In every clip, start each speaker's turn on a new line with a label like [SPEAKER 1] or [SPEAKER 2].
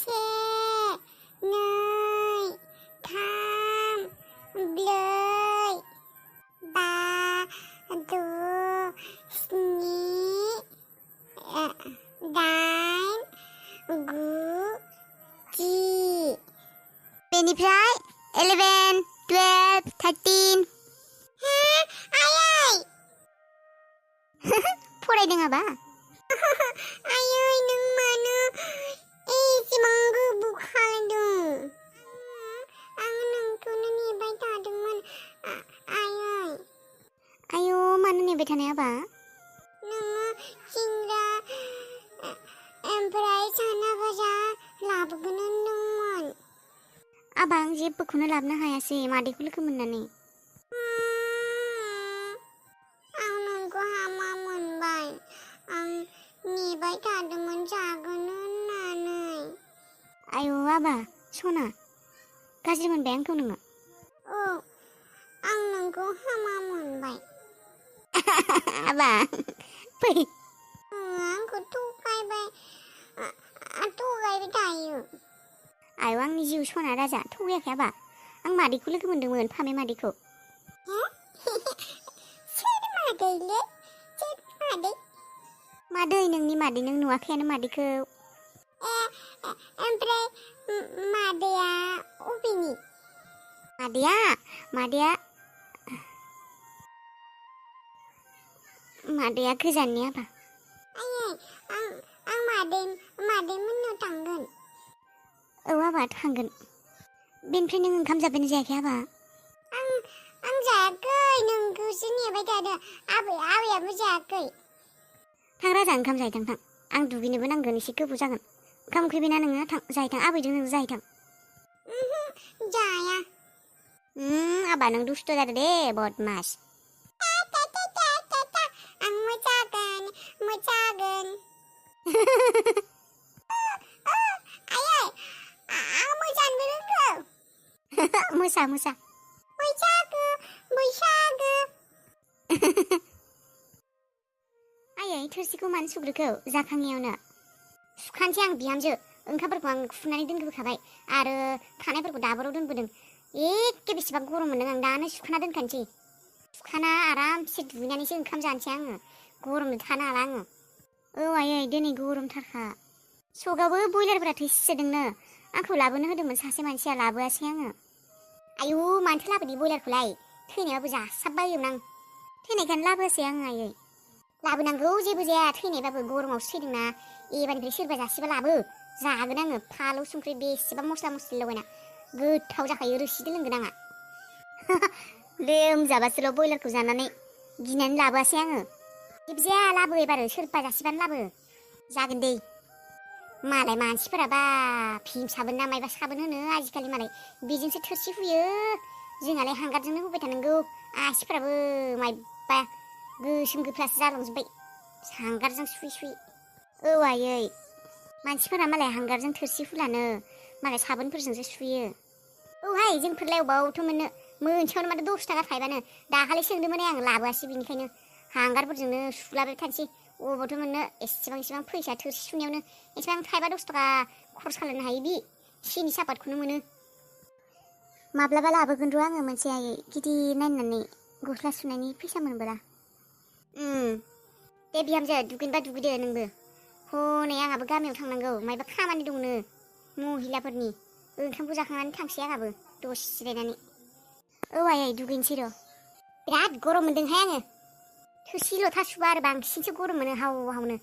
[SPEAKER 1] से नै थाम ब्रै बा द' स्नि दाइन गु 10 बेनिफ्राय 11 12 13 आयै फरायदों आबा आयै नों मानो एसेबां गोबाव खालामदों आं नोंखौनो नेबाय थादोंमोन आयै आयौ मानो नेबाय थानाय आबा नोङो सिंग्रा ओमफ्राय साना भाजा लाबोगोन होनदोंमोन आबा आं जेबोखौनो लाबोनो हायासै मादैखौ लोगो मोननानै आं नोंखौ हामा मोनबाय आं नेबाय थादोंमोन जागोन होननानै आयौ आबा सना गाज्रि मोनबाय आंखौ नोङो औ आं नोंखौ हामा मोनबाय आबा फै आंखौ थगायबाय थायो आयौ आंनि जिउ सना राजा थगायाखै आबा आं मादैखौ लोगो मोनदोंमोन फामे मादैखौ सोर मादैलै सोर मादै मादै नोंनि मादै नों नुवाखैयानो मादैखौ ओमफ्राय मादैया अबेनि मादैया गोजाननि आबा आयै आं मादै मोननाव थांगोन औ आबा थांगोन बेनिफ्राय नों ओंखाम जाबायना जायाखै आबा आं जायाखै नोंखौसो नेबाय थादों आबैयाबो जायाखै थां राजा ओंखाम जाहैथां थां आं दुगैनोबो नांगोन एसे गोबाव जागोन ओंखाम उखैबायना नोङो थां जाहैथां आबैजों नों जाहैथां जाया आबा नों दुस्थ' जादो दे बदमास आं मोसागोन आयै आं मोसानोबो रोंगौ मोसा बैसागो आयै थोरसिखौ मानो सुग्रोखौ जाखाङियावनो सुखानोसै आं बिहामजो ओंखामफोरखौ आं खुनानै दोनबोखाबाय आरो खानायफोरखौ दाबोराव दोनबोदों एखे बेसेबां गरम मोनदों आं दानो सुखाना दोनखानोसै सुखाना आरामसे दुगैनानैसो ओंखाम जानोसै आङो गरमजों थानो हाला आङो औ आयै दिनै गरमथारखा सगावबो बयलारफोरा थैसोदोंनो आंखौ लाबोनो होदोंमोन सासे मानसिया लाबोआसै आङो आयु मानोथो लाबोदि बयलारखौलाय थैनायाबो जासाबबायोमोन आं थैनायखायनो लाबोआसै आङो आयै लाबोनांगौ जेबो जाया थैनायबाबो गरमावसो थैदोंना एबारनिफ्राय सोरबा जासिबा लाबो जागोन आङो फालौ संख्रि बेसेबा मस्ला मस्लि लगायना गोथाव जाखायो रोसिदो लोंगोन आंहा लोमजाबासोल' बयलारखौ जानानै गिनानै लाबोआसै आङो जेबो जाया लाबो एबार सोरबा जासिबानो लाबो जागोन दे मालाय मानसिफोराबा फिल्म साबोन ना मायबा साबोन होनो आजिखालि मालाय बेजोंसो थोरसि हुयो जोंहालाय हांगारजोंनो हुबाय थानांगौ आसिफोराबो मायबा गोसोम गोफ्लासो जालांजोब्बाय हांगारजों सुयै औ आयै मानसिफोरा मालाय हांगारजों थोरसि हुलानो मालाय साबोनफोरजोंसो सुयो औहाय जोंफोरलाय अबावथो मोननो मोनसेयावनो माथो 10 थाखा थाइबानो दाखालि सोंदोंमोन आं लाबोआसै बिनिखायनो हांगारफोरजोंनो सुलाबाय थानोसै अबावथो मोननो एसेबां फैसा थोरसि सुनायावनो एसेबां थाइबा 10 थाखा खरस खालामनो हायो बि सिनि सापातखौनो मोनो माब्लाबा लाबोगोन र' आङो मोनसे आयै गिदिर नायनानै गस्ला सुनायनि फैसा मोनबोला दे बिहामजो दुगैनोबा दुगैदो नोंबो हनै आंहाबो गामियाव थांनांगौ मायबा खामानि दंनो महिलाफोरनि ओंखामखौ जाखांनानै थांसै आंहाबो दसे जिरायनानै औ आयै दुगैनोसै र' बिराद गरम मोनदोंहाय आङो थोरसि लथा सुबा आरो बांसिनसो गरम मोनो हावनो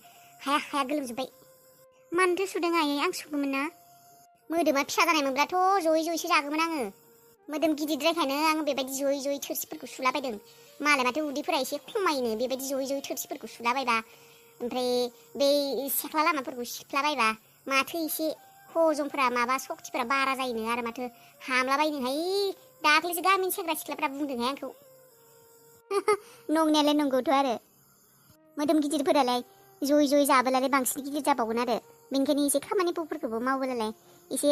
[SPEAKER 1] हाया गोलोमजोब्बाय मानोथो सुदों आयै आं सुगौमोन ना मोदोमा फिसा जानायमोनब्लाथ' जयै जागौमोन आङो मोदोम गिदिरद्रायखायनो आङो बेबायदि जयै थोरसिफोरखौ सुलाबायदों मालाय माथो उदैफोरा एसे खमायनो बेबायदि जयै थोरसिफोरखौ सुलाबायबा ओमफ्राय बै सेख्ला लामाफोरखौ सिख्लाबायबा माथो एसे हजमफोरा माबा सक्तिफोरा बारा जायोनो आरो माथो हामलाबायनोहाय दाख्लैसो गामिनि सेंग्रा सिख्लाफ्रा बुंदोंहाय आंखौ नंनायालाय नंगौथ' आरो मोदोम गिदिरफोरालाय जयै जाबोलालाय बांसिन गिदिर जाबावगोन आरो बेनिखायनो एसे खामानिफोरखौबो मावबोलालाय एसे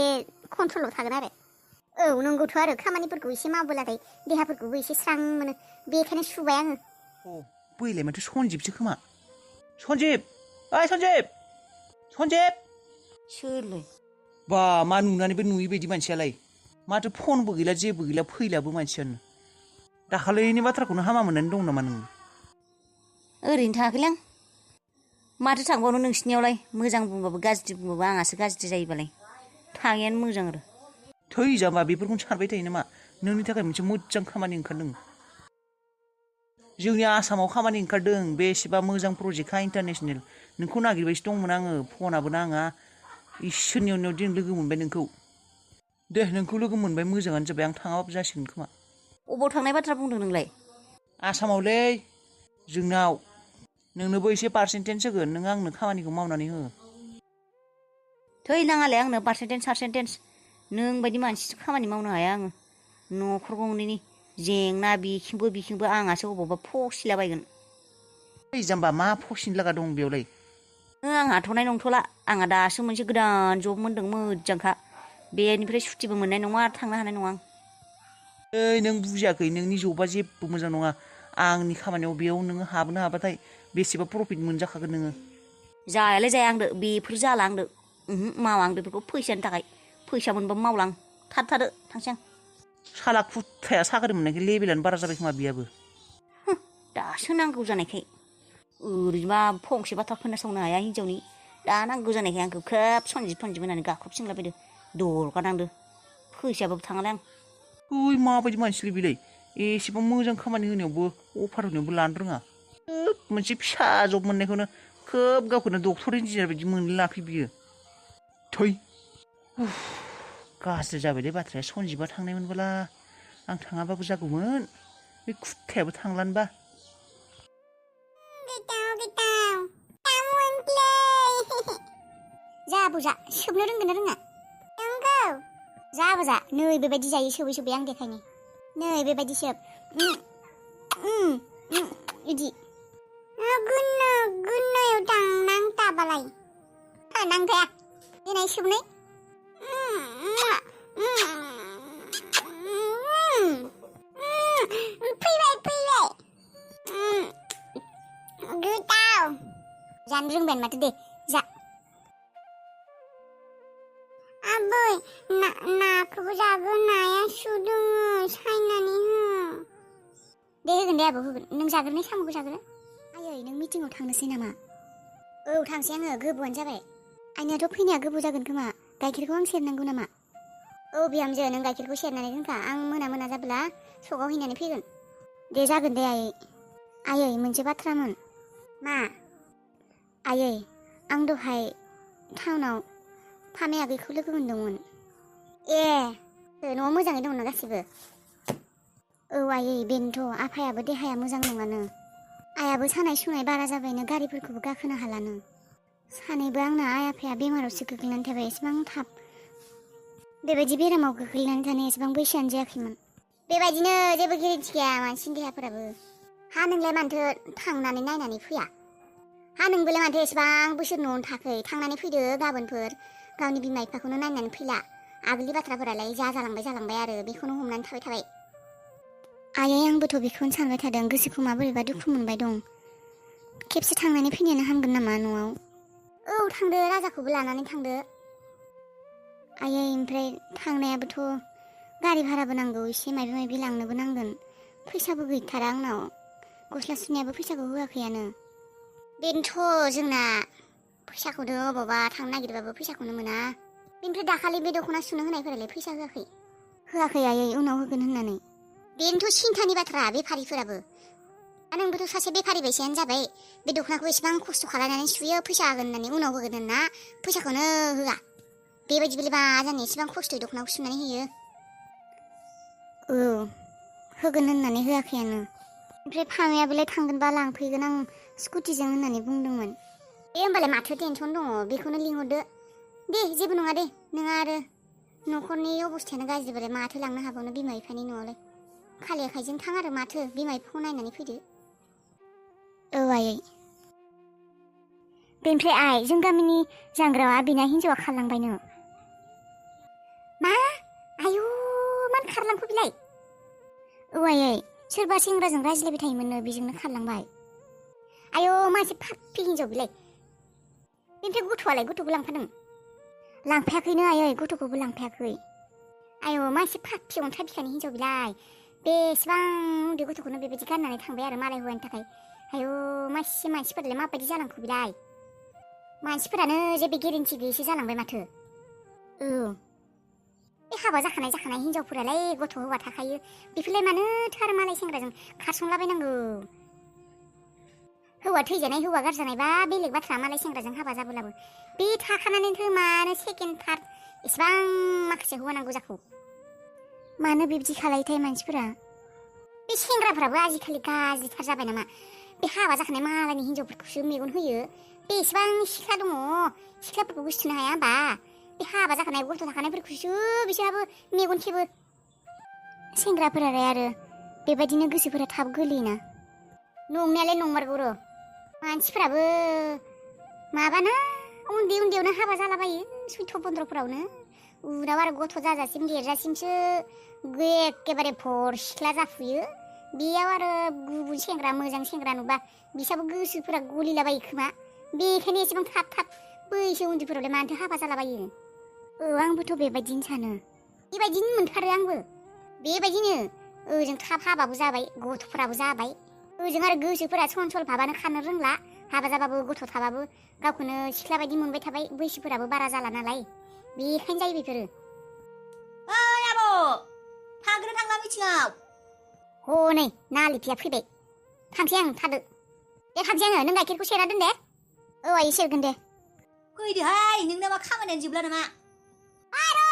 [SPEAKER 1] कन्ट्रलाव थागोन आरो औ नंगौथ' आरो खामानिफोरखौ एसे मावबोलाथाय देहाफोरखौबो एसे स्रां मोनो बेखायनो सुबाय आङो
[SPEAKER 2] बैलाय माथो सनजिबसो खोमा सनजिब ओइ सनजिब सोरलै बा मा नुनानैबो नुयै बायदि मानसियालाय माथो फनबो गैला जेबो गैला फैलाबो मानसियानो दाखालिनि बाथ्राखौनो हामा मोननानै दं नामा नों
[SPEAKER 3] ओरैनो थाङाखैलां माथो थांबावनो नोंसिनियावलाय मोजां बुंबाबो गाज्रि बुंबाबो आंहासो गाज्रि जायोबालाय थाङैयानो मोजां आरो
[SPEAKER 2] थै जाम्बा बेफोरखौनो सानबाय थायो नामा नोंनि थाखाय मोनसे मोजां खामानि ओंखारदों जोंनि आसामाव खामानि ओंखारदों बेसेबा मोजां प्रजेक्टखा इन्टारनेसनेल नोंखौ नागिरबायसो दंमोन आङो फनाबो नाङा इसोरनि अननायाव दिनै लोगो मोनबाय नोंखौ दे नोंखौ लोगो मोनबाय मोजाङानो जाबाय आं थाङाबाबो जासिगोन खोमा
[SPEAKER 3] अबाव थांनाय बाथ्रा बुंदों नोंलाय
[SPEAKER 2] आसामावलै जोंनाव नोंनोबो एसे पारसेन्टेज होगोन नों आंनो खामानिखौ मावनानै हो
[SPEAKER 3] थै नाङालाय आंनो पारसेन्टेज नों बायदि मानसिसो खामानि मावनो हाया आङो न'खर गंनैनि जेंना बिखिंबो आंहासो अबावबा फसिलाबायगोन
[SPEAKER 2] ओइ जाम्बा मा फसिनो लागा दं बेयावलाय
[SPEAKER 3] आं हाथ'नाय नंथ'ला आंहा दासो मोनसे गोदान जब मोनदों मोजांखा बेनिफ्राय सुटिबो मोननाय नङा थांनो हानाय नङा आं
[SPEAKER 2] ओइ नों बुजियाखै नोंनि जबा जेबो मोजां नङा आंनि खामानियाव बेयाव नोङो हाबनो हाबाथाय बेसेबा प्रफिट मोनजाखागोन नोङो
[SPEAKER 3] जायालाय जाया आंदो बेफोर जाला आंदो मावा आं बेफोरखौ फैसानि थाखाय फैसा मोनबा मावला आं थादो थांसै आं
[SPEAKER 2] साला खुथाया साख्रि मोननायखाय लेभेलानो बारा जाबाय खोमा बेयाबो
[SPEAKER 3] दासो नांगौ जानायखाय ओरैनोबा फंसे बाथ्रा खोनासंनो हाया हिन्जावनि दा नांगौ जानायखाय आंखौ खोब सनजिब होननानै गाख्रबसिनलाबायदो दरगा नांदो फैसायाबाबो थाङालाय आं
[SPEAKER 2] ओइ माबायदि मानसिलै बेलाय एसेबां मोजां खामानि होनायावबो अफार होनायावबो लानो रोङा मोनसे फिसा जब मोननायखौनो खोब गावखौनो डक्टर इन्जिनियार बायदि मोननो लाखै बियो थै गाज्रि जाबायलै बाथ्राया सनजिबा थांनायमोनबोला आं थाङाबाबो जागौमोन बे खुथायाबो थांलानोबा
[SPEAKER 1] जा बुजा सोबनो रोंगोन ना रोङा नंगौ जा बुजा नै बेबायदि जायो सोबै आं देखायनि नै बेबायदि सोब इदि गुन्नायाव नांथाबालाय नांथाया देनाय सोबनाय फैबाय गोथाव जानो रोंबाय माथो दे जा आबै नाखौबो जागोन नाया सु दङ सायनानै हो दे होगोन दे आबौ होगोन नों जाग्रोनाय साम'खौ जाग्रो आयै नों मिटिङाव थांनोसै नामा औ थांसै आङो गोबावानो जाबाय आइनाथ' फैनाया गोबाव जागोन खोमा गाइखेरखौ आं सेरनांगौ नामा औ बिहामजो नों गाइखेरखौ सेरनानै दोनखा आं मोना जाब्ला सकाव हैनानै फैगोन दे जागोन दे आयै मोनसे बाथ्रामोन मा आयै आं दहाय टाउनाव फामे आगैखौ लोगो मोनदोंमोन ए न'आव मोजाङै दंना गासिबो औ आयै बेनोथ' आफायाबो देहाया मोजां नङानो आइयाबो सानाय सुनाय बारा जाबायनो गारिफोरखौबो गाखोनो हालानो सानैबो आंना आइ आफाया बेमारावसो गोग्लैनानै थाबाय एसेबां थाब बेबायदि बेरामाव गोग्लैनानै थानाय एसेबां बैसोआनो जायाखैमोन बेबायदिनो जेबो गेरेन्थि गैया मानसिनि देहाफोराबो हा नोंलाय मानोथो थांनानै नायनानै फैया हा नोंबोलाय माथो एसेबां बोसोर न'आवनो थाखै थांनानै फैदो गाबोनफोर गावनि बिमा बिफाखौनो नायनानै फैला आगोलनि बाथ्राफोरालाय जालांबाय आरो बेखौनो हमनानै थाबाय आयै आंबोथ' बेखौनो सानबाय थादों गोसोखौ माबोरैबा दुखु मोनबाय दं खेबसे थांनानै फैनायानो हामगोन नामा न'आव औ थांदो राजाखौबो लानानै थांदो आयै ओमफ्राय थांनायाबोथ' गारि भाराबो नांगौ एसे माबा लांनोबो नांगोन फैसाबो गैथारा आंनाव गस्ला सुनायाबो फैसाखौ होआखैयानो बेनोथ' जोंना फैसाखौनो अबावबा थांनो नागिरबाबो फैसाखौनो मोना बेनिफ्राय दाखालि बे दख'ना सुनो होनायफोरालाय फैसा होआखै आयै उनाव होगोन होननानै बेनोथ' सिन्थानि बाथ्रा बेफारिफोराबो नोंबोथ' सासे बेफारि बायसायानो जाबाय बे दख'नाखौ एसेबां खस्थ' खालामनानै सुयो फैसा होगोन होननानै उनाव होगोन होनना फैसाखौनो होआ बेबायदि बेलेबा जानो एसेबां खस्थ'यै दख'नाखौ सुनानै होयो औ होगोन होननानै होआखैयानो ओमफ्राय फामायाबोलाय थांगोनबा लांफैगोन आं स्कुटिजों होननानै बुंदोंमोन दे होमबालाय माथो टेनसन दङ बेखौनो लिंहरदो दे जेबो नङा दे नोंहा आरो न'खरनि अबस्थायानो गाज्रिबालाय माथो लांनो हाबावनो बिमा बिफानि न'आवलाय खालि आखाइजों थां आरो माथो बिमा बिफाखौ नायनानै फैदो औ आयै बेनिफ्राय आइ जों गामिनि जांग्रावा बिना हिन्जावा खारलांबायनो मा आयु मानो खारलांखो बिलाय औ आयै सोरबा सेंग्राजों रायज्लायबाय थायोमोननो बेजोंनो खारलांबाय आयौ मासे फाफि हिन्जाव बिलाय बेनिफ्राय गथ'आलाय गथ'बो लांफादों लांफायाखैनो आयै गथ'खौबो लांफायाखै आयौ मानसि फाफि अन्थाइ बिखानि हिनजाव बिलाय बेसेबां उन्दै गथ'खौनो बेबायदि गाननानै थांबाय आरो मालाय हौवानि थाखाय आयौ मानसिफोरालाय माबायदि जालांखो बिलाय मानसिफोरानो जेबो गेरेन्टि गैयैसो जालांबाय माथो औ बे हाबा जाखानाय हिनजावफोरालाय गथ' हौवा थाखायो बेफोरलाय मानोथो आरो मालाय सेंग्राजों खारसंलाबायनांगौ हौवा थैजानाय हौवा गारजानायबा बेलेग बाथ्रा मालाय सेंग्राजों हाबा जाबोलाबो बे थाखानानैथो मानो सेकेन्ड थार्ड इसेबां माखासे हौवा नांगौ जाखो मानो बिब्दि खालायोथाय मानसिफोरा बे सेंग्राफोराबो आजिखालि गाज्रिथार जाबाय नामा बे हाबा जाखानाय मालायनि हिनजावफोरखौसो मेगन होयो बेसेबां सिख्ला दङ सिख्लाफोरखौ गोसोथोनो हाया होमबा बे हाबा जाखानाय गथ' थाखानायफोरखौसो बिसोरहाबो मेगन खेबो सेंग्राफोरालाय आरो बेबायदिनो गोसोफोरा थाब गोलैयोना नंनायालाय नंमारगौ र' मानसिफोराबो माबाना उन्दैयावनो हाबा जालाबायो 14-15 उनाव आरो गथ' जाजासिम देरजासिमसो एखेबारे भर सिख्ला जाफुयो बेयाव आरो गुबुन सेंग्रा मोजां सेंग्रा नुबा बिसाबो गोसोफोरा गलिलाबायो खोमा बेखायनो एसेबां थाब बैसो उन्दैफोरावलाय मानोथो हाबा जालाबायो आंबोथ' बेबायदिनो सानो बेबायदिनो मोनथारो आंबो बेबायदिनो ओजों थाब हाबाबो जाबाय गथ'फोराबो जाबाय ओजों आरो गोसोफोरा सल भाबानो खानो रोंला हाबा जाबाबो गथ' थाबाबो गावखौनो सिख्ला बायदि मोनबाय थाबाय बैसोफोराबो बारा जाला नालाय बेखायनो जायो बेफोरो
[SPEAKER 3] ओइ आब' थांग्रो थांला मिथिङाव
[SPEAKER 1] हनै नालिफिया फैबाय थांसै आं थादो दे थांसै आङो नों गाइखेरखौ सेरना दोन दे आयै सेरगोन दे
[SPEAKER 3] फैदोहाय नोंना मा खामानियानो जोबला नामा
[SPEAKER 1] आरो